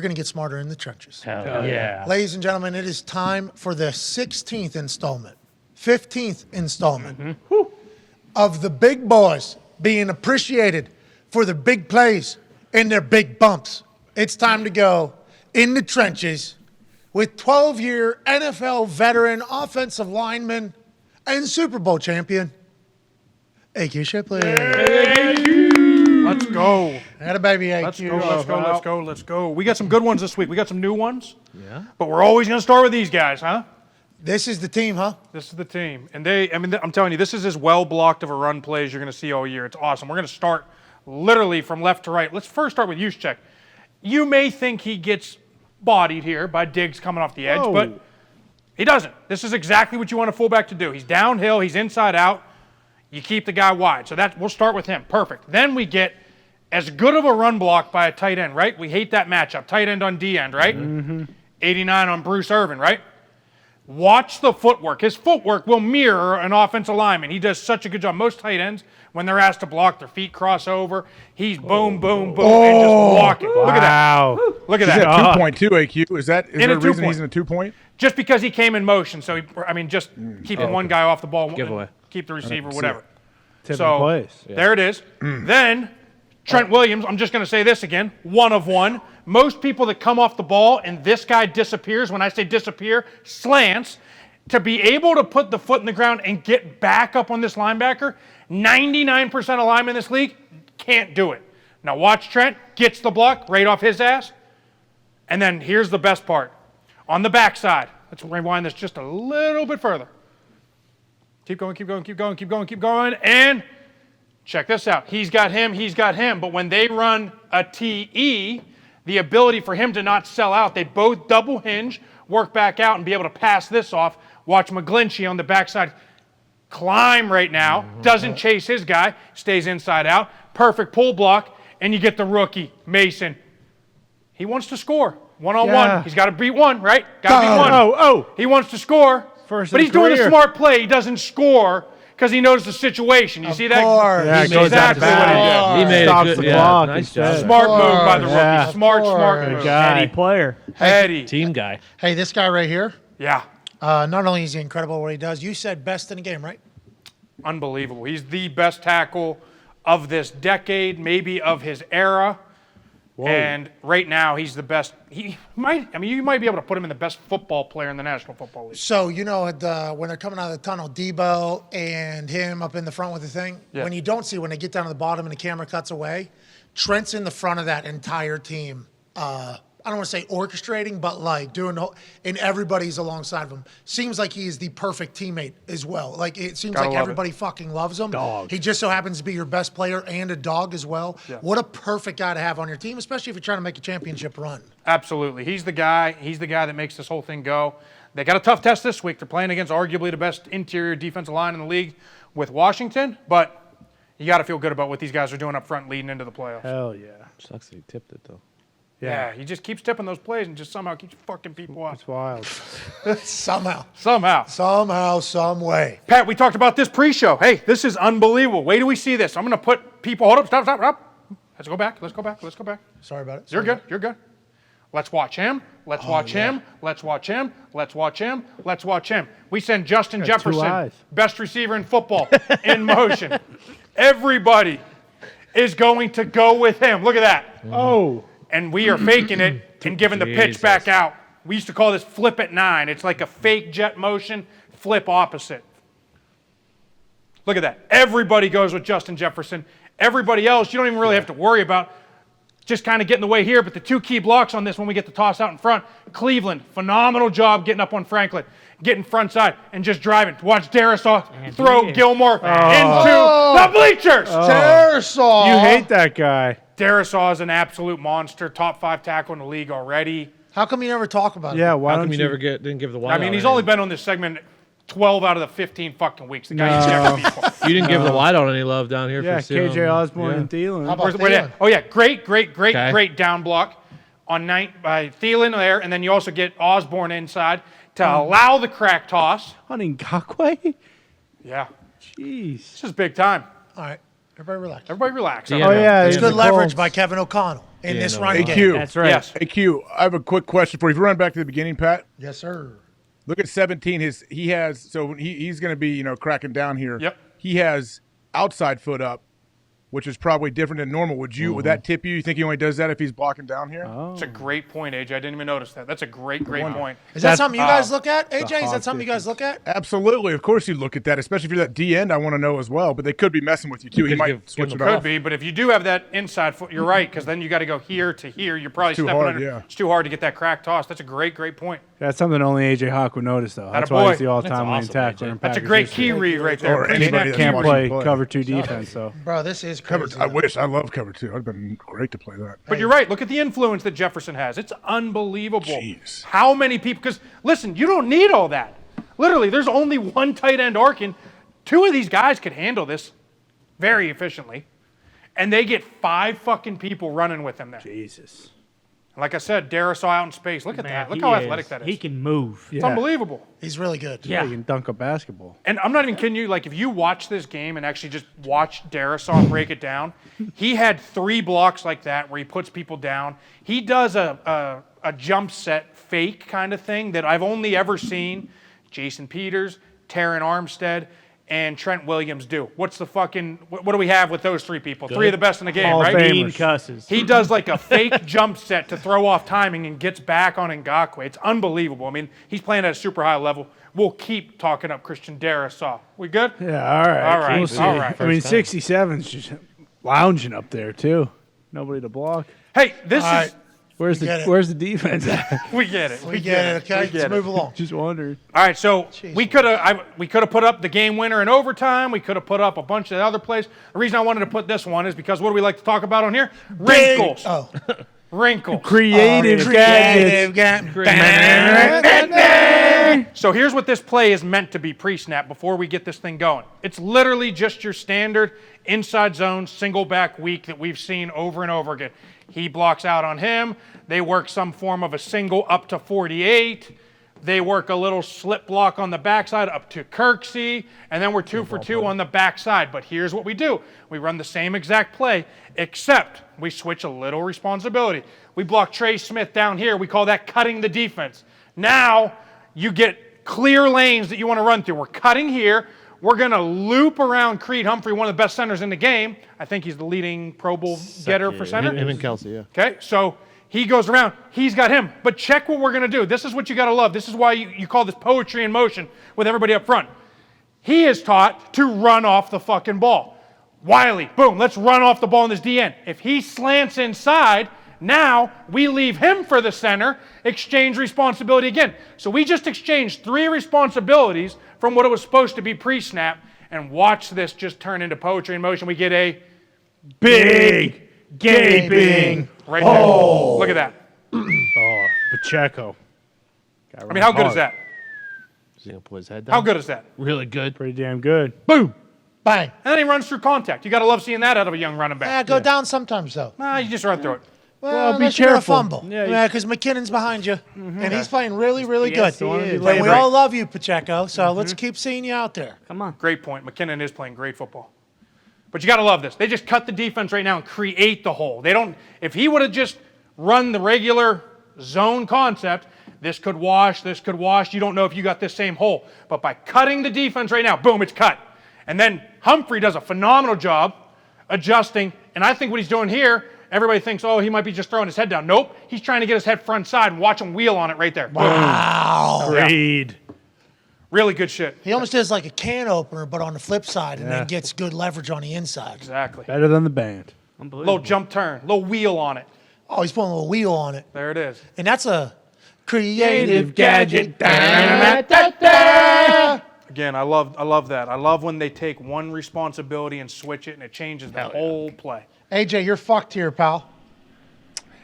we're going to get smarter in the trenches. Hell yeah. Ladies and gentlemen, it is time for the 16th installment, 15th installment of the big boys being appreciated for their big plays and their big bumps. It's time to go in the trenches with 12-year NFL veteran offensive lineman and Super Bowl champion, AQ Shipley. Let's go. Had a baby, AQ. Let's go. We got some good ones this week. We got some new ones. Yeah. But we're always going to start with these guys, huh? This is the team, huh? This is the team. And I'm telling you, this is as well blocked of a run play as you're going to see all year. It's awesome. We're going to start literally from left to right. Let's first start with Juszczyk. You may think he gets bodied here by Diggs coming off the edge, but he doesn't. This is exactly what you want a fullback to do. He's downhill. He's inside out. You keep the guy wide. So we'll start with him. Perfect. Then we get as good of a run block by a tight end, right? We hate that matchup. Tight end on D end, right? 89 on Bruce Irvin, right? Watch the footwork. His footwork will mirror an offensive lineman. He does such a good job. Most tight ends, when they're asked to block, their feet cross over. He's boom, boom, boom, and just walking. Look at that. Look at that. 2.2 AQ. Is there a reason he's in a 2-point? Just because he came in motion. So, just keeping one guy off the ball. Giveaway. Keep the receiver, whatever. There it is. Then Trent Williams, I'm just going to say this again, 1 of 1. Most people that come off the ball and this guy disappears, when I say disappear, slants, to be able to put the foot in the ground and get back up on this linebacker, 99% of linemen in this league can't do it. Now watch Trent, gets the block right off his ass, and then here's the best part. On the backside, let's rewind this just a little bit further. Keep going, and check this out. He's got him, but when they run a TE, the ability for him to not sell out, they both double hinge, work back out, and be able to pass this off. Watch McGlinchey on the backside climb right now, doesn't chase his guy, stays inside out, perfect pull block, and you get the rookie, Mason. He wants to score, one-on-one. He's got to beat one, right? Got to beat one. He wants to score, but he's doing a smart play. He doesn't score because he knows the situation. You see that? Yeah, he knows exactly what he made Stops a good the clock. nice job. Smart move by the rookie. Smart move. Eddie player. Eddie. Team guy. Hey, this guy right here, Yeah. not only is he incredible at what he does, you said best in the game, right? Unbelievable. He's the best tackle of this decade, maybe of his era. Whoa. And right now, he's the best. You might be able to put him in the best football player in the National Football League. So, when they're coming out of the tunnel, Debo and him up in the front with the thing, when you don't see, when they get down to the bottom and the camera cuts away, Trent's in the front of that entire team. I don't want to say orchestrating, but like doing, and everybody's alongside of him. Seems like he is the perfect teammate as well. Like it seems like everybody fucking loves him. Dog. He just so happens to be your best player and a dog as well. Yeah. What a perfect guy to have on your team, especially if you're trying to make a championship run. Absolutely. He's the guy. He's the guy that makes this whole thing go. They got a tough test this week. They're playing against arguably the best interior defensive line in the league with Washington, but you got to feel good about what these guys are doing up front leading into the playoffs. Hell yeah. Sucks that he tipped it, though. Yeah, he just keeps tipping those plays and just somehow keeps fucking people off. It's wild. Somehow, some way. Pat, we talked about this pre-show. Hey, this is unbelievable. Wait till we see this. I'm going to put people. Hold up, stop. Let's go back. Sorry about it. You're good. Let's watch him. Let's watch him. We send Justin Jefferson, best receiver in football, in motion. Everybody is going to go with him. Look at that. Oh. And we are faking it and giving the pitch back out. We used to call this flip at 9. It's like a fake jet motion, flip opposite. Look at that. Everybody goes with Justin Jefferson. Everybody else, you don't even really have to worry about just kind of getting the way here. But the two key blocks on this when we get the toss out in front, Cleveland, phenomenal job getting up on Franklin, getting front side and just driving. Watch Darisaw throw Gilmore into the bleachers. Darisaw. You hate that guy. Darisaw is an absolute monster, top 5 tackle in the league already. How come you never talk about it? Yeah, why How don't come you never didn't give the wide? I mean, he's only been on this segment 12 out of the 15 fucking weeks. The guy needs people. You didn't give the wide any love down here. Yeah, for KJ Osborne and Thielen. How about Thielen? Oh, yeah, great down block on night by Thielen there, and then you also get Osborne inside to allow the crack toss. Hunting Ngakwe? Yeah. Jeez. This is big time. All right. Everybody relax. Everybody relax. Yeah, Oh, yeah. It's good leverage by Kevin O'Connell. in Yeah, this no, run no. game. AQ. That's right. Yes. AQ, I have a quick question for you. If you run back to the beginning, Pat, Yes, sir. look at 17. He's going to be cracking down here. Yep. He has outside foot up, which is probably different than normal. Would that tip you? You think he only does that if he's blocking down here? It's a great point, AJ. I didn't even notice that. That's a great point. Is that something you guys look at, AJ? Is that hog something you guys look at? Absolutely. Of course you look at that, especially if you're that D end. I want to know as well. But they could be messing with you too. He Could might give switch him it a- Could off. be, but if you do have that inside foot, you're right, because then you got to go here to here. You're probably Too stepping hard, under. yeah. It's too hard to get that crack toss. That's a great point. That's something only AJ Hawk would notice, though. That's Attaboy. why he's the That's all-time leading awesome, tackler AJ. in That's a Packers great history. key read right there. Or Appreciate anybody that that key Can't read. watches play cover 2 defense, so. Bro, this is Cover. crazy. I love cover 2. It'd been great to play that. But you're right. Look at the influence that Jefferson has. It's unbelievable. Jeez. How many people? Because listen, you don't need all that. Literally, there's only one tight end arcing. 2 of these guys could handle this very efficiently, and they get 5 fucking people running with them there. Jesus. Like I said, Darisaw out in space. Look at Man, that. Look he how is- athletic that is. He can move. It's unbelievable. He's really good. Yeah. He can dunk a basketball. And I'm not even kidding you. Like, if you watch this game and actually just watch Darisaw break it down, he had 3 blocks like that where he puts people down. He does a jump set fake kind of thing that I've only ever seen Jason Peters, Taron Armstead, and Trent Williams do. What's the fucking, what do we have with those 3 people? 3 of the best in the game, Hall of right? Fame. Mean cusses. He does like a fake jump set to throw off timing and gets back on Ngakoue. It's unbelievable. I mean, he's playing at a super high level. We'll keep talking up Christian Darisaw. We good? Yeah, all right. All right, We'll see. all right. I mean, First time. 67's just lounging up there, too. Nobody to block. Hey, this All is, right. Where's get it. the defense at? we get it. We get it, okay? Let's move along. Just wondered. All right, so we could have put up the game winner in overtime. We could have put up a bunch of other plays. The reason I wanted to put this one is because what do we like to talk about on here? Wrinkles. Oh, Wrinkles. Creative gadgets. So here's what this play is meant to be pre-snap before we get this thing going. It's literally just your standard inside zone single back weak that we've seen over and over again. He blocks out on him. They work some form of a single up to 48. They work a little slip block on the backside up to Kirksey, and then we're 2 for 2 on the backside. But here's what we do. We run the same exact play, except we switch a little responsibility. We block Trey Smith down here. We call that cutting the defense. Now you get clear lanes that you want to run through. We're cutting here. We're going to loop around Creed Humphrey, one of the best centers in the game. I think he's the leading Pro Bowl getter for center. Him and Kelsey, yeah. Okay, so he goes around. He's got him. But check what we're going to do. This is what you got to love. This is why you call this poetry in motion with everybody up front. He is taught to run off the fucking ball. Wiley, boom, let's run off the ball in this DN. If he slants inside, now we leave him for the center, exchange responsibility again. So we just exchanged 3 responsibilities from what it was supposed to be pre-snap, and watch this just turn into poetry in motion. We get a Big gaping. right there. Look at that. Oh, Pacheco. I mean, how good is that? Is he gonna put his head down? How good is that? Really good. Pretty damn good. Boom. bang. And then he runs through contact. You got to love seeing that out of a young running back. Go down sometimes, though. Nah, you just run through it. Well, be unless you get a careful. fumble. Yeah, Yeah, because McKinnon's behind you, and he's playing really, really Yes, good. he is. And Playing we great. all love you, Pacheco, so let's keep seeing you out there. Come on. Great point. McKinnon is playing great football. But you got to love this. They just cut the defense right now and create the hole. They don't. If he would have just run the regular zone concept, this could wash, this could wash. You don't know if you got this same hole. But by cutting the defense right now, boom, it's cut. And then Humphrey does a phenomenal job adjusting. And I think what he's doing here, everybody thinks, oh, he might be just throwing his head down. Nope. He's trying to get his head front side and watch him wheel on it right there. Wow. Reed. Really good shit. He almost does like a can opener, but on the flip side, and Yeah. then gets good leverage on the inside. Exactly. Better than the band. Unbelievable. Little jump turn, little wheel on it. Oh, he's putting a little wheel on it. There it is. And that's a creative gadget. Again, I love that. I love when they take one responsibility and switch it, and it changes the whole play. AJ, you're fucked here, pal.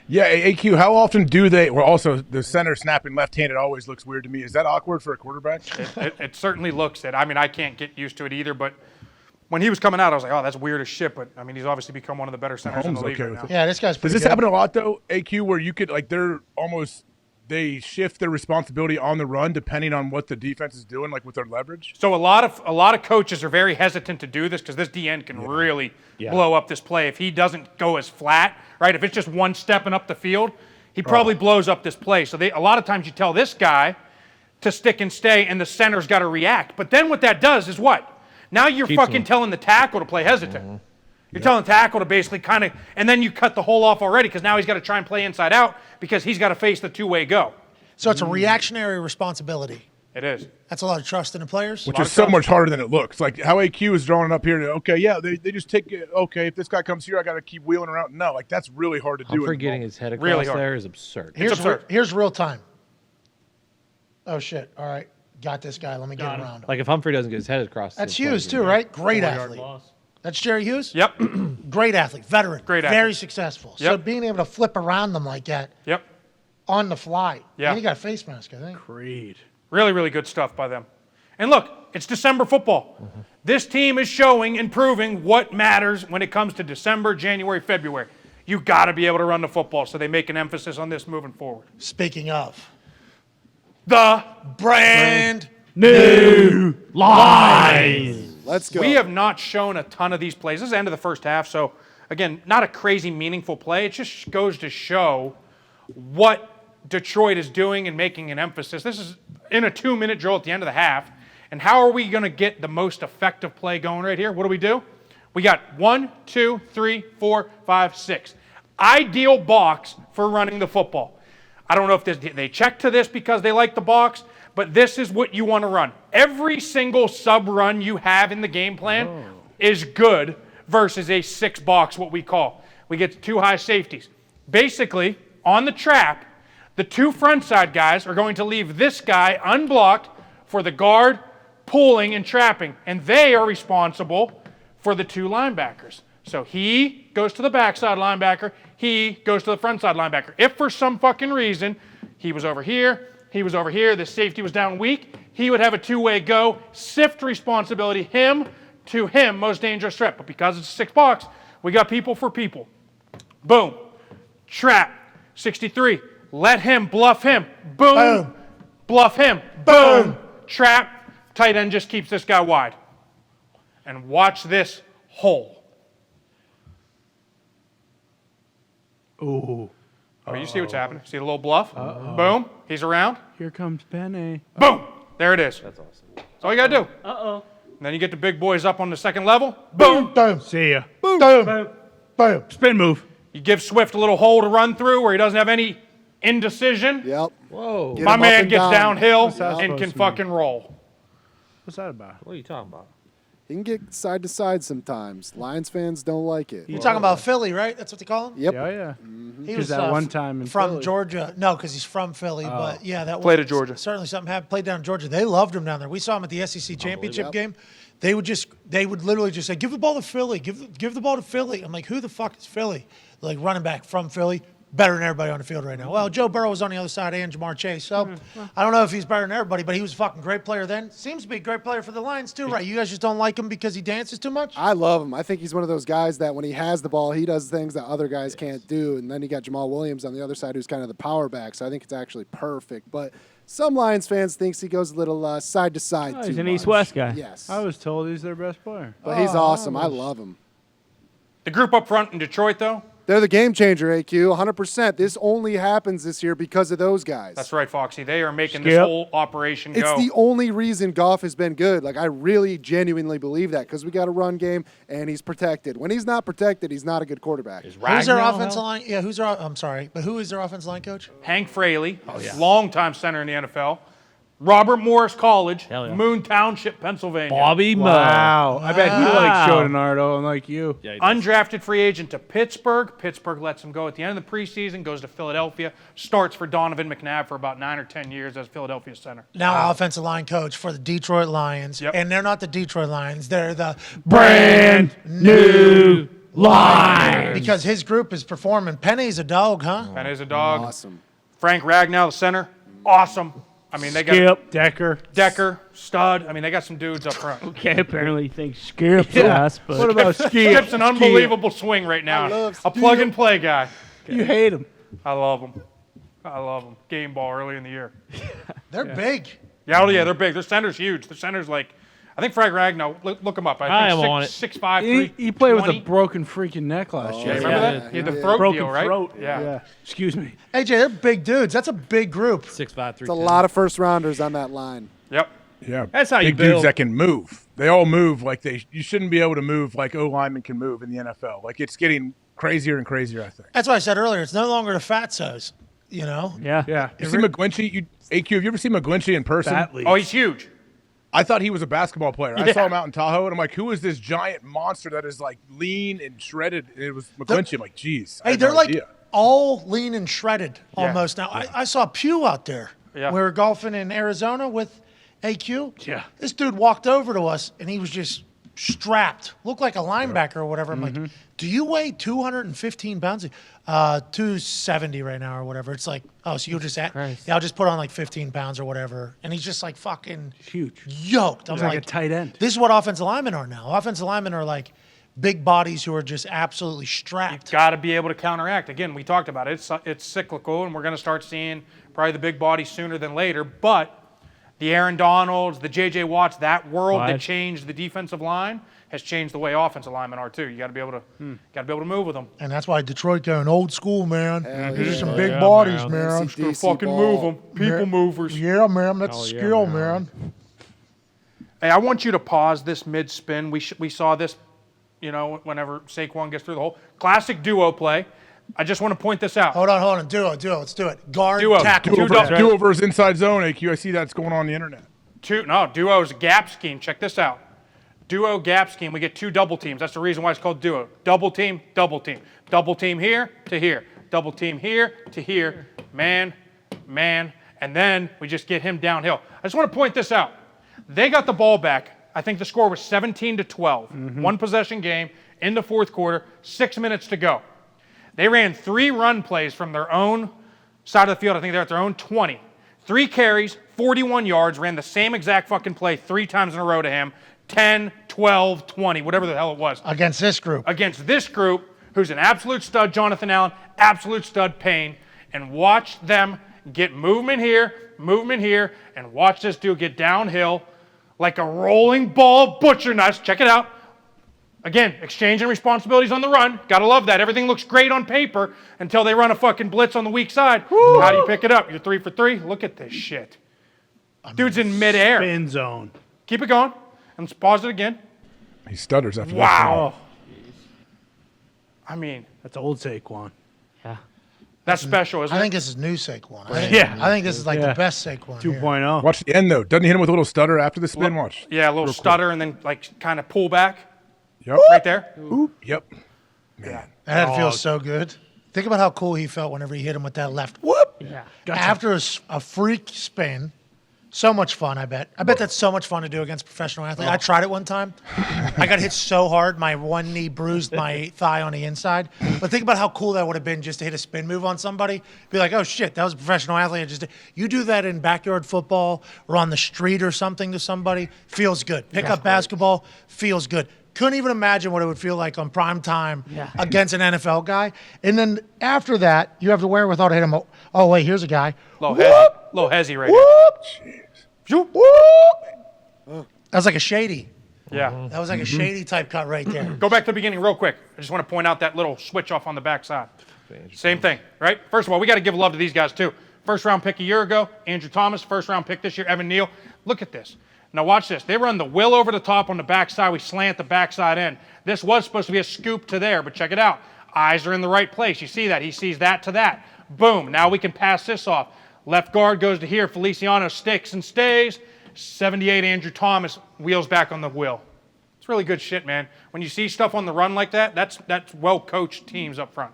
Yeah, AQ, how often do they, well, also the center snapping left-handed always looks weird to me. Is that awkward for a quarterback? It certainly looks it. I mean, I can't get used to it either, but when he was coming out, I was like, oh, that's weird as shit. But, I mean, he's obviously become one of the better centers in the Mahomes league okay right with now. it. Yeah, this guy's Does pretty this good. happen a lot, though, AQ, where you could, like, they're almost they shift their responsibility on the run depending on what the defense is doing, like with their leverage? So a lot of coaches are very hesitant to do this because this DN can really blow up this play if he doesn't go as flat, right? If it's just one stepping up the field, he probably blows up this play. So a lot of times you tell this guy to stick and stay, and the center's got to react. But then what that does is what? Now you're fucking telling the tackle to play hesitant. You're telling the tackle to basically kind of, and then you cut the hole off already because now he's got to try and play inside out because he's got to face the two-way go. So it's a reactionary responsibility. It is. That's a lot of trust in the players. Which is so much harder than it looks. Like how AQ is drawing it up here. Okay, yeah, they just take it. Okay, if this guy comes here, I got to keep wheeling around. No, like that's really hard to do. Humphrey getting his head across Really hard. there is absurd. Here's real time. Oh, shit. All right. Got this guy. Let me get around him. Like if Humphrey doesn't get his head across. That's the play, Hughes, too, right? Great athlete. That's Jerry Hughes? Yep. Great athlete. Veteran. Great athlete. Very successful. So Yep. being able to flip around them like that Yep. on the fly. Yeah. And he got a face mask, I think. Great. Really, really good stuff by them. And look, it's December football. This team is showing and proving what matters when it comes to December, January, February. You got to be able to run the football, so they make an emphasis on this moving forward. Speaking of. The Brand New lines. Let's go. We have not shown a ton of these plays. This is the end of the first half, so again, not a crazy meaningful play. It just goes to show what Detroit is doing and making an emphasis. This is in a 2-minute drill at the end of the half. And how are we going to get the most effective play going right here? What do? We got 1, 2, 3, 4, 5, 6. Ideal box for running the football. I don't know if they check to this because they like the box, but this is what you want to run. Every single sub run you have in the game plan is good versus a 6 box, what we call. We get 2 high safeties. Basically, on the trap, the 2 front side guys are going to leave this guy unblocked for the guard pulling and trapping, and they are responsible for the 2 linebackers. So he goes to the backside linebacker, he goes to the front side linebacker. If for some fucking reason he was over here, this safety was down weak, he would have a 2-way go, sift responsibility, him to him, most dangerous threat. But because it's a 6 box, we got people for people. Boom. Trap. 63. Let him bluff him. Boom. Boom. Bluff him. Boom. Trap. Tight end just keeps this guy wide. And watch this hole. Ooh. Oh, you see what's happening? See the little bluff? Boom. He's around. Here comes Penny. Boom. There it is. That's awesome. That's all you got to do. And then you get the big boys up on the second level. Boom. Boom. See ya. Boom. Boom. Boom. Spin move. You give Swift a little hole to run through where he doesn't have any indecision. Yep. Whoa. Get My him up man and gets down. downhill What's that and supposed can to fucking roll. What's that about? What are you talking about? He can get side to side sometimes. Lions fans don't like it. You're talking about Philly, right? That's what they call him? Yep. Yeah, yeah. He Because that one time in from Philly. Georgia. No, because he's from Philly. But yeah, that Played was at Georgia. Certainly something happened. Played down in Georgia. They loved him down there. We saw him at the SEC championship game. They would literally just say, "Give the ball to Philly. Give the ball to Philly." I'm like, "Who the fuck is Philly?" Like running back from Philly, better than everybody on the field right now. Well, Joe Burrow was on the other side and Jamar Chase. So I don't know if he's better than everybody, but he was a fucking great player then. Seems to be a great player for the Lions too, right? You guys just don't like him because he dances too much? I love him. I think he's one of those guys that when he has the ball, he does things that other guys can't do. And then you got Jamal Williams on the other side, who's kind of the power back. So I think it's actually perfect. But some Lions fans thinks he goes a little side to side. He's too an much. East-West guy. Yes. I was told he's their best player. But he's awesome. I love him. The group up front in Detroit, though, They're the game changer, AQ, 100%. This only happens this year because of those guys. that's right, Foxy. They are making this Skip. whole operation It's go. the only reason Goff has been good. Like, I really genuinely believe that because we got a run game and he's protected. When he's not protected, he's not a good quarterback. Who's their offensive line? Yeah, I'm sorry, but who is their offensive line coach? Hank Fraley, longtime center in the NFL. Robert Morris College, Hell yeah. Moon Township, Pennsylvania. Bobby Moe. Wow. I bet he likes Wow. Joe DiNardo, unlike you. Yeah, he does. Undrafted free agent to Pittsburgh. Pittsburgh lets him go at the end of the preseason, goes to Philadelphia, starts for Donovan McNabb for about 9 or 10 years as Philadelphia center. Now offensive line coach for the Detroit Lions. Yep. And they're not the Detroit Lions. They're the Brand new line. because his group is performing. Penny's a dog, huh? And is a dog. Awesome. Frank Ragnow, the center. Awesome. I mean, they got Skip, Decker. Decker, stud. I mean, they got some dudes up front. Okay, apparently he thinks Skip's us, but What about Skip? Skip's an unbelievable swing right now. love A plug and play guy. You hate him. I love him. I love them. Game ball early in the year. They're big. Yeah, oh yeah, they're big. Their center's huge. Their center's like, I think Frank Ragnow, look him up. I am think on it. 6'5", He played with a 320. broken freaking neck last year. Remember that? He had the Yeah. throat Broken deal, right? throat. Yeah. Excuse me. AJ, they're big dudes. That's a big group. 6'5", 310. It's a lot of first rounders on that line. Yep. Yeah, That's how you big dudes build. that can move. They all move like you shouldn't be able to move like O linemen can move in the NFL. Like it's getting crazier and crazier. I think. That's what I said earlier. It's no longer the fatsos, you know? Yeah. Yeah. You see McGlinchey? AQ, have you ever seen McGlinchey in person? Batly. Oh, he's huge. I thought he was a basketball player. I Yeah. saw him out in Tahoe, and I'm like, who is this giant monster that is like lean and shredded? And it was McGlinchey. I'm like, geez. I Hey, had they're no like idea. all lean and shredded Yeah. almost now. I saw Pew out there. Yeah. We were golfing in Arizona with AQ. Yeah. This dude walked over to us, and he was just strapped. Looked like a linebacker or whatever. I'm like, do you weigh 215 pounds? 270 right now or whatever. It's like, oh, so you'll just yeah, I'll just put on like 15 pounds or whatever. And he's just like fucking Huge. yoked. I'm He's like a tight end. This is what offensive linemen are now. Offensive linemen are like big bodies who are just absolutely strapped. Got to be able to counteract. Again, we talked about it. It's cyclical, and we're going to start seeing probably the big bodies sooner than later. But the Aaron Donalds, the J.J. Watts, that world that Right. changed the defensive line has changed the way offensive linemen are too. You got to be able to move with them. And that's why Detroit going old school, man. These are yeah. some big bodies, man. man. DC Fucking ball. move them, people Yeah. movers. Yeah, man. That's a yeah, skill, man. man. Hey, I want you to pause this mid spin. We saw this, whenever Saquon gets through the hole. Classic duo play. I just want to point this out. Hold on. Duo. Let's do it. Guard, Duo. tackle. Duo. Do-overs inside zone, AQ. I see that's going on the internet. Duo is a gap scheme. Check this out. Duo gap scheme. We get two double teams. That's the reason why it's called duo. Double team, double team. Double team here to here. Double team here to here. Man, and then we just get him downhill. I just want to point this out. They got the ball back. I think the score was 17-12. One possession game in the fourth quarter, 6 minutes to go. They ran 3 run plays from their own side of the field. I think they're at their own 20. 3 carries, 41 yards, ran the same exact fucking play 3 times in a row to him. 10, 12, 20, whatever the hell it was. Against this group. Against this group, who's an absolute stud, Jonathan Allen, absolute stud, Payne, and watch them get movement here, and watch this dude get downhill like a rolling ball butcher nuts. Check it out. Again, exchanging responsibilities on the run. Gotta love that. Everything looks great on paper until they run a fucking blitz on the weak side. How do you pick it up? You're 3 for 3? Look at this shit. Dude's in midair. Spin zone. Keep it going. And let's pause it again. He stutters after that. Wow. I mean, That's old Saquon. Yeah. that's special, isn't I it? think this is new Saquon. Yeah. I think this is like Yeah. the best Saquon. here. 2.0. Watch the end, though. Doesn't he hit him with a little stutter after the spin? Watch. Yeah, a little stutter and then like kind of pull back Yep. right there. Yep. Man. That feels so good. Think about how cool he felt whenever he hit him with that left. Whoop! Yeah. After a freak spin. So much fun, I bet. I bet that's so much fun to do against professional athletes. I tried it one time. I got hit so hard, my one knee bruised my thigh on the inside. But think about how cool that would have been just to hit a spin move on somebody. Be like, oh shit, that was a professional athlete. I just did. You do that in backyard football or on the street or something to somebody, feels good. Pick up basketball, feels good. Couldn't even imagine what it would feel like on prime time against an NFL guy. And then after that, you have the wherewithal to hit him. Oh, wait, here's a guy. Little hezzy right here. Whoop! Whoop! That was like a shady. Yeah. That was like a shady type cut right there. Go back to the beginning real quick. I just want to point out that little switch off on the backside. Same thing, right? First of all, we got to give love to these guys too. First round pick a year ago, Andrew Thomas. First round pick this year, Evan Neal. Look at this. Now watch this. They run the will over the top on the backside. We slant the backside in. This was supposed to be a scoop to there, but check it out. Eyes are in the right place. You see that. He sees that to that. Boom. Now we can pass this off. Left guard goes to here. Feliciano sticks and stays. 78 Andrew Thomas wheels back on the wheel. It's really good shit, man. When you see stuff on the run like that, that's well-coached teams up front.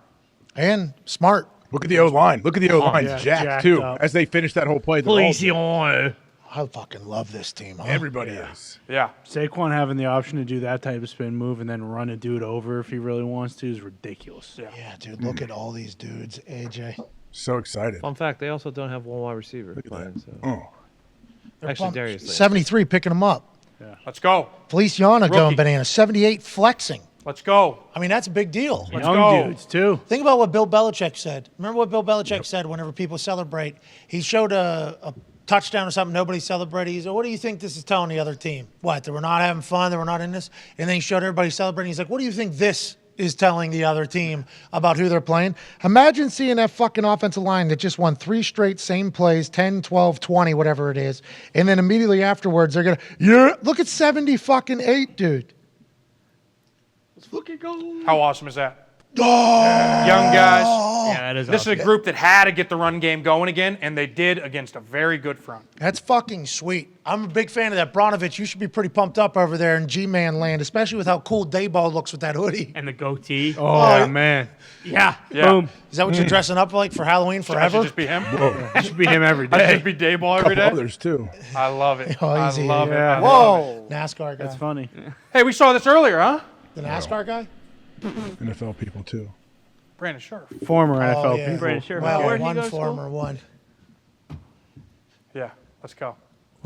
And smart. Look at the O-line. Look at the O-line. yeah, Jacked, jacked too. up. As they finish that whole play. they're all- Feliciano. I fucking love this team. Huh? Everybody is. Yeah. Saquon having the option to do that type of spin move and then run a dude over if he really wants to is ridiculous. Yeah, dude, look at all these dudes, AJ. So excited. Fun fact: they also don't have one wide receiver playing. So Oh. actually, Darius. Slade. 73 picking them up. Let's go. Feliciano going Rookie. bananas. 78 flexing. Let's go. I mean, that's a big deal. Let's Young go. dudes, too. Think about what Bill Belichick said. Remember what Bill Belichick said whenever people celebrate? He showed a touchdown or something, nobody celebrated. He said, what do you think this is telling the other team? What, that we're not having fun, that we're not in this? And then he showed everybody celebrating. He's like, what do you think this is telling the other team about who they're playing? Imagine seeing that fucking offensive line that just won 3 straight same plays, 10, 12, 20, whatever it is. And then immediately afterwards, they're going to, look at 70 fucking 8, dude. How awesome is that? Oh, Young guys. Yeah, that is This is awesome. a group that had to get the run game going again, and they did against a very good front. that's fucking sweet. I'm a big fan of that. Bronovich, you should be pretty pumped up over there in G-Man land, especially with how cool Dayball looks with that hoodie. And the goatee. Oh, man. Yeah. Yeah. Boom. Is that what you're dressing up like for Halloween That should forever? just be him. That should be him every That day. should be Dayball every day. Others too. I love it. Oh, I easy. love it. Yeah. I love it. Whoa. NASCAR guy. That's funny. Hey, we saw this earlier, huh? The NASCAR guy? NFL people too. Brandon Scherf. Former NFL Oh, yeah. people. Brandon Scherf. Well, Where'd he one go to school? former, one. Yeah, let's go.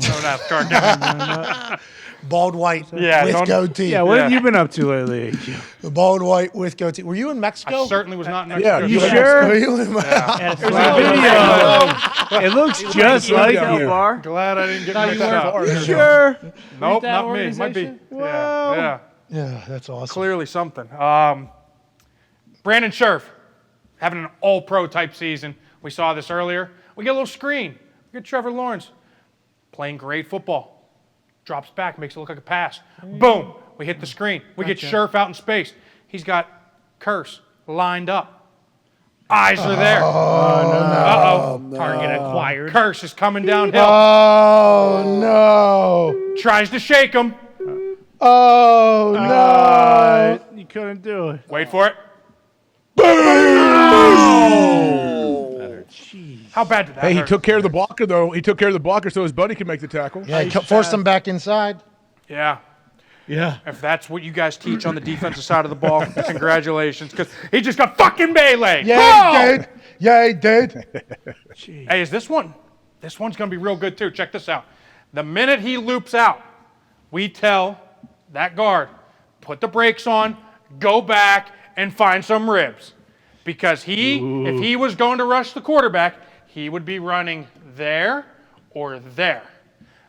No NASCAR guy. Bald white Yeah, with don't- goatee. Yeah, what Yeah. have you been up to lately? Bald white with goatee. Were you in Mexico? I certainly was not in Yeah, Mexico. You Yeah. sure? Were you in Yeah, It was a video. It looks just like Retail you. bar. Glad I didn't get mixed you weren't up. You sure? Nope, that not me. Might be. organization? Yeah, yeah. Yeah, that's awesome. Clearly something. Brandon Scherf having an all-pro type season. We saw this earlier. We get a little screen. We get Trevor Lawrence playing great football. Drops back, makes it look like a pass. Boom. We hit the screen. We get Scherf out in space. He's got Curse lined up. Eyes are there. Uh-oh. Target acquired. Curse is coming downhill. Oh, no. Tries to shake him. Oh, no. You couldn't do it. Wait for it. How bad did that Hey, he hurt? took care of the blocker though. He took care of the blocker so his buddy could make the tackle. Yeah, he forced him back inside. Yeah. Yeah. If that's what you guys teach on the defensive side of the ball, congratulations, because he just got fucking melee. Yeah, he did. Yeah, he did. Hey, is this one? This one's going to be real good, too. Check this out. The minute he loops out, we tell that guard, put the brakes on, go back, and find some ribs. Because if he was going to rush the quarterback, he would be running there or there.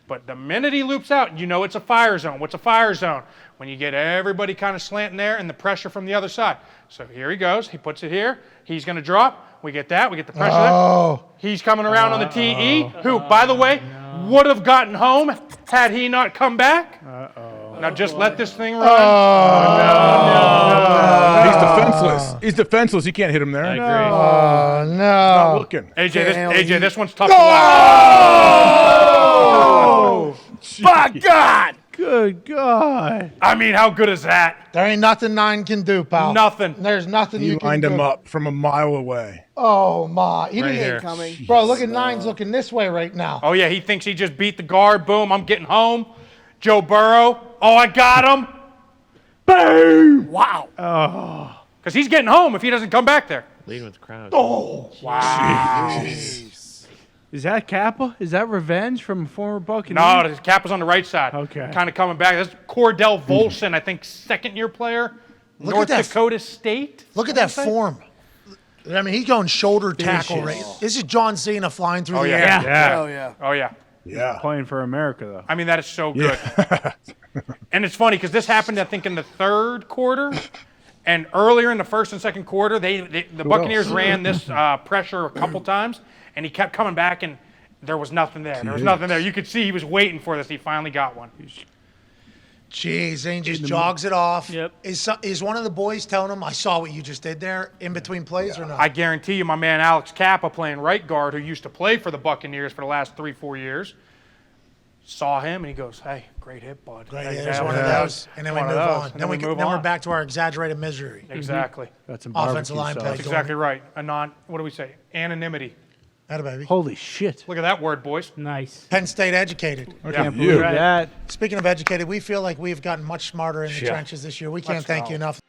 But the minute he loops out, you know it's a fire zone. What's a fire zone? When you get everybody kind of slanting there and the pressure from the other side. So here he goes. He puts it here. He's going to drop. We get that. We get the pressure there. He's coming around on the TE, who, by the way, would have gotten home had he not come back. Now just let this thing run. He's defenseless. He's defenseless. You can't hit him there. I agree. Oh, Not no. looking. AJ, this one's tough to watch. My God! Good God. I mean, how good is that? There ain't nothing 9 can do, pal. Nothing. There's nothing He you can lined do. him up from a mile away. Oh, my. He Right didn't here. Coming. Bro, look at 9's looking this way right now. Oh, yeah, he thinks he just beat the guard. Boom, I'm getting home. Joe Burrow. Oh, I got him. Boom. Wow. Oh. Because he's getting home if he doesn't come back there. Leading with the crowd. Oh, wow. Is that Kappa? Is that revenge from a former Buccaneer? No, the cap was on the right side. Okay. Kind of coming back. That's Cordell Volson, I think, second-year player. Look North at that. Dakota State. Look at that form. I mean, he's going shoulder tackle right. This is John Cena flying through the air. Yeah. Oh, yeah. Oh, yeah. Yeah. Playing for America, though. I mean, that is so good. And it's funny because this happened, I think, in the third quarter. And earlier in the first and second quarter, the Buccaneers ran this pressure a couple times, and he kept coming back, and there was nothing there. There was nothing there. You could see he was waiting for this. He finally got one. Jeez, and he just jogs it off. Yep. Is one of the boys telling him, I saw what you just did there in between plays or not? I guarantee you my man Alex Kappa, playing right guard, who used to play for the Buccaneers for the last 3-4 years, saw him, and he goes, hey, great hit, bud. Right, Hey, yeah, there's yeah, one of those. And then we One move of those. on. And Then, then we move we're on. back to our exaggerated misery. Exactly. Got some Offensive barbecue line sauce. play. That's exactly right. What do we say? Anonymity. Atta baby. Holy shit. Look at that word, boys. Nice. Penn State educated. I Yeah. can't believe that. Speaking of educated, we feel like we've gotten much smarter in the trenches this year. We can't Let's thank go. you enough.